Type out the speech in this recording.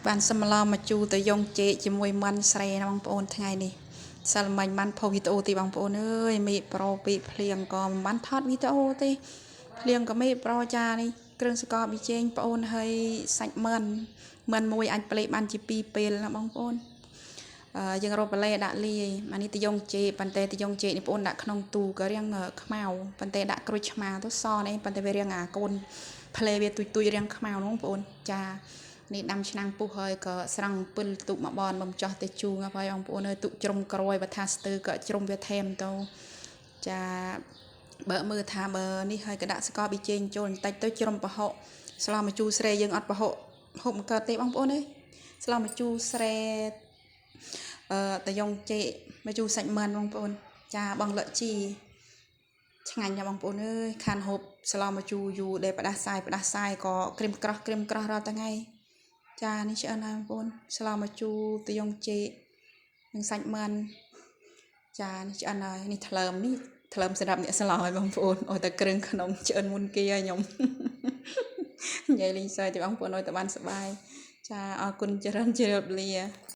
បានសម្លមកជូទៅយងជែកជាមួយមិនស្រីណាបងប្អូនថ្ងៃនេះសិលមិញបានផុសវីដេអូទីបងប្អូនអើយមេប្រូពីភ្លៀងក៏មិនបានថតវីដេអូទេភ្លៀងក៏មេប្រូចានេះគ្រឿងសកលប៊ីចេងបងប្អូនហើយសាច់មិនមួយអាចប្លេបានជា2ពេលណាបងប្អូនយើងរកប្លេដាក់លាយអានេះទៅយងជែកប៉ុន្តែទៅយងជែកនេះបងប្អូនដាក់ក្នុងទូក៏រៀងខ្មៅប៉ុន្តែដាក់ក្រូចឆ្មាទៅសនេះប៉ុន្តែវារៀងអាកូនប្លេវាទុយរៀងខ្មៅហ្នឹងបងប្អូនចានេះដាំឆ្នាំងពុះហើយក៏ស្រង់ពិលទុកមកបនបំចោះទៅជូងហើយបងប្អូនអើយទុកជ្រុំក្រួយបើថាស្ទើក៏ជ្រុំវាថែមទៅចាបើមើលថាបើនេះហើយក៏ដាក់ស្ករប៊ីចេងចូលបន្តិចទៅជ្រុំប្រហុកស្លោមជូរស្រែយើងអត់ប្រហុកហូបមិនកើតទេបងប្អូនអើយស្លោមជូរស្រែតយ៉ងចេកមកជូរសាច់មិនបងប្អូនចាបងលក់ជីឆ្ងាញ់ណាស់បងប្អូនអើយខានហូបស្លោមជូរយូរដែលផ្ដាសាយក៏ក្រៀមក្រោះរាល់ថ្ងៃចានេះឆ្អិនណាបងប្អូនស្លោមកជូរតយ៉ងចេកនិងសាច់មិនចានេះឆ្អិនហើយនេះថ្លើមសម្រាប់អ្នកស្លោហើយបងប្អូនអត់តែគ្រឿងក្នុងឆ្អិនមុនគេហើយខ្ញុំនិយាយលេងសើចទេបងប្អូនអត់តែបានសប្បាយចាអរគុណច្រើនជម្រាបលា